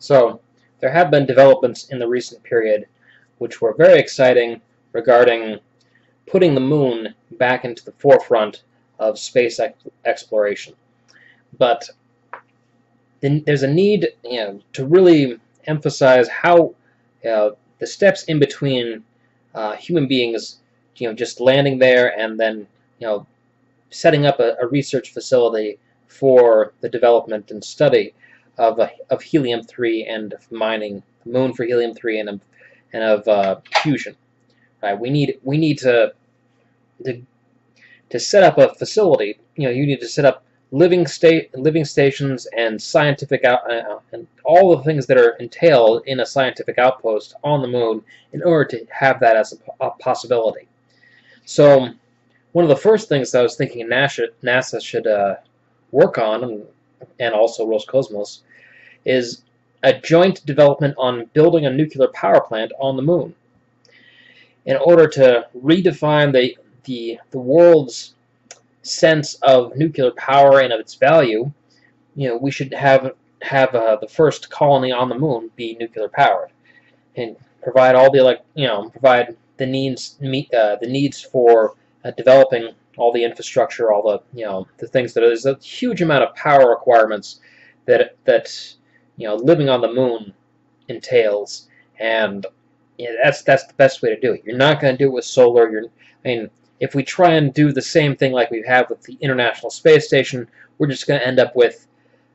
So there have been developments in the recent period which were very exciting regarding putting the moon back into the forefront of space exploration. But there's a need, to really emphasize how the steps in between human beings, just landing there and then, setting up a research facility for the development and study of helium-3 and of mining the moon for helium-3 and of fusion. Right? We need to set up a facility. You need to set up living stations and scientific and all the things that are entailed in a scientific outpost on the moon in order to have that as a possibility. So one of the first things that I was thinking NASA should work on, and also Roscosmos, is a joint development on building a nuclear power plant on the moon in order to redefine the world's sense of nuclear power and of its value. We should have the first colony on the moon be nuclear powered, and provide all the provide the needs for developing all the infrastructure, all the things that there's a huge amount of power requirements that living on the moon entails, and that's the best way to do it. You're not going to do it with solar. If we try and do the same thing like we have with the International Space Station, we're just going to end up with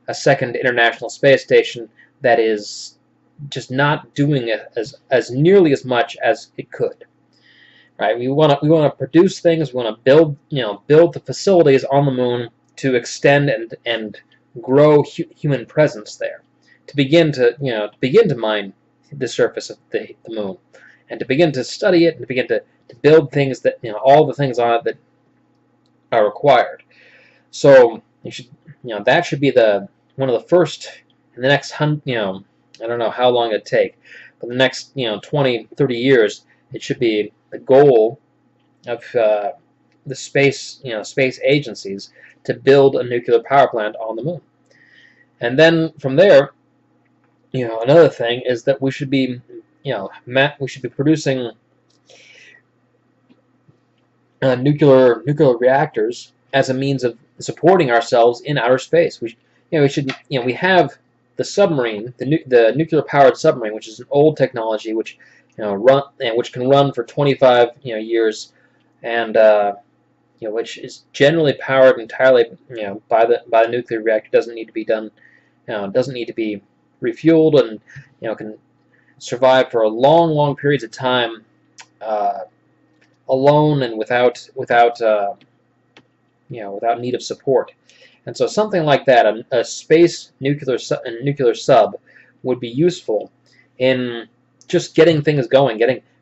a second International Space Station that is just not doing it as nearly as much as it could. Right? We want to produce things. We want to build the facilities on the moon to extend and grow human presence there, to begin to mine the surface of the moon, and to begin to study it, and to begin to build things that all the things on it that are required. So that should be one of the first in the next I don't know how long it'd take, but the next 20, 30 years, it should be the goal of the space agencies to build a nuclear power plant on the moon. And then from there, another thing is that we should be producing nuclear reactors as a means of supporting ourselves in outer space. We have the submarine, the nuclear powered submarine, which is an old technology, which which can run for 25 years, and which is generally powered entirely by the nuclear reactor. Doesn't need to be done. Doesn't need to be refueled, and can survive for long periods of time alone and without need of support. And so something like that, a space nuclear sub, would be useful in just getting things going,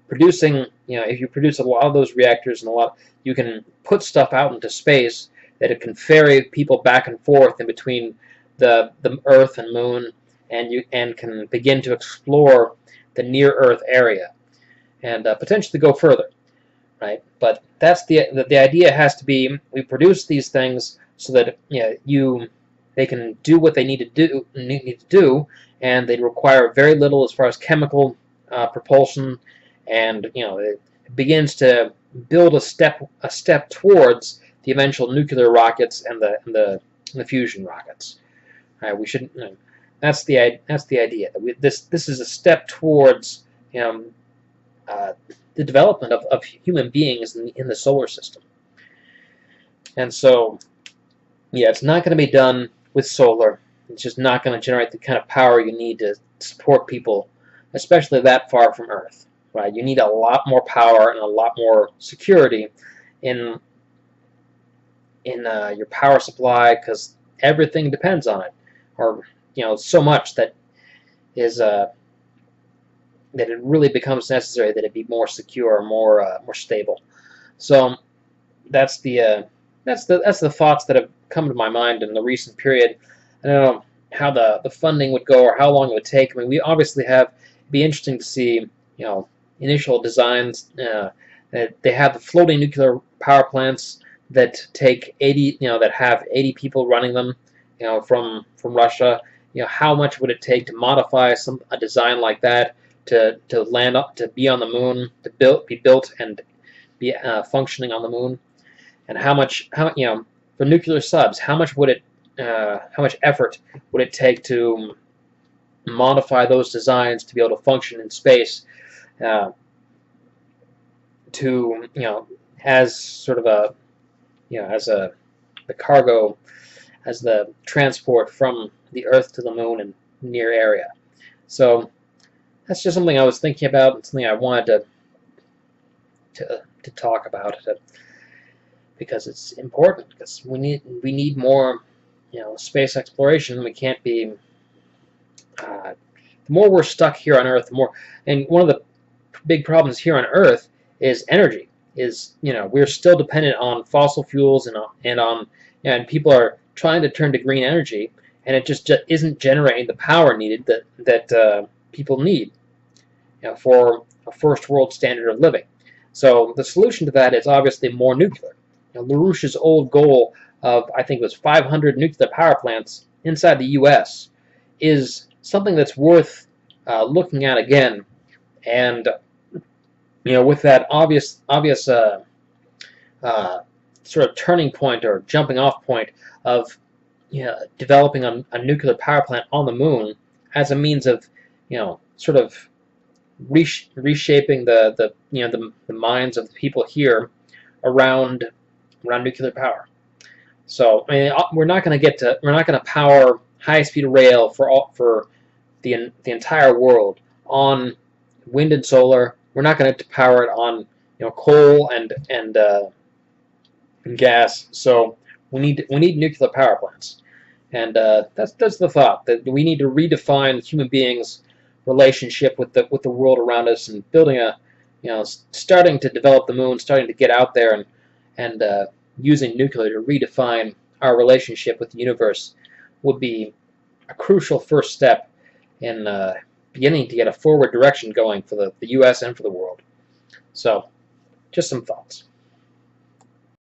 producing. If you produce a lot of those reactors and you can put stuff out into space that it can ferry people back and forth in between the Earth and Moon, and can begin to explore the near Earth area and potentially go further. Right, but that's the idea has to be, we produce these things so that they can do what they need to do, and they require very little as far as chemical propulsion, and it begins to build a step towards the eventual nuclear rockets and the fusion rockets. Right, we should. That's the idea. This is a step towards the development of human beings in the solar system. And so, it's not going to be done with solar. It's just not going to generate the kind of power you need to support people, especially that far from Earth. Right? You need a lot more power and a lot more security in your power supply, because everything depends on it, or so much that is that it really becomes necessary that it be more secure, more stable. So that's the thoughts that have come to my mind in the recent period. I don't know how the funding would go or how long it would take. We obviously it'd be interesting to see initial designs. They have the floating nuclear power plants that take 80 that have 80 people running them from Russia. how much would it take to modify a design like that to land up, to be on the moon, to be built and be functioning on the moon, and how for nuclear subs, how much effort would it take to modify those designs to be able to function in space, to as sort of a as the cargo, as the transport from the Earth to the moon and near area. So that's just something I was thinking about, and something I wanted to talk about, because it's important, because we need more space exploration. We can't be the more we're stuck here on Earth, the more. And one of the big problems here on Earth is energy. We're still dependent on fossil fuels and people are trying to turn to green energy, and it just isn't generating the power needed that people need for a first world standard of living. So the solution to that is obviously more nuclear. LaRouche's old goal of, I think it was 500 nuclear power plants inside the U.S. is something that's worth looking at again. And with that obvious sort of turning point or jumping off point of developing a nuclear power plant on the moon as a means of sort of reshaping the minds of the people here around nuclear power. So I mean, we're not going to power high-speed rail for the entire world on wind and solar. We're not going to power it on coal and gas. So we need nuclear power plants, and that's the thought, that we need to redefine human beings' relationship with the world around us, and building starting to develop the moon, starting to get out there and using nuclear to redefine our relationship with the universe would be a crucial first step in beginning to get a forward direction going for the U.S. and for the world. So, just some thoughts.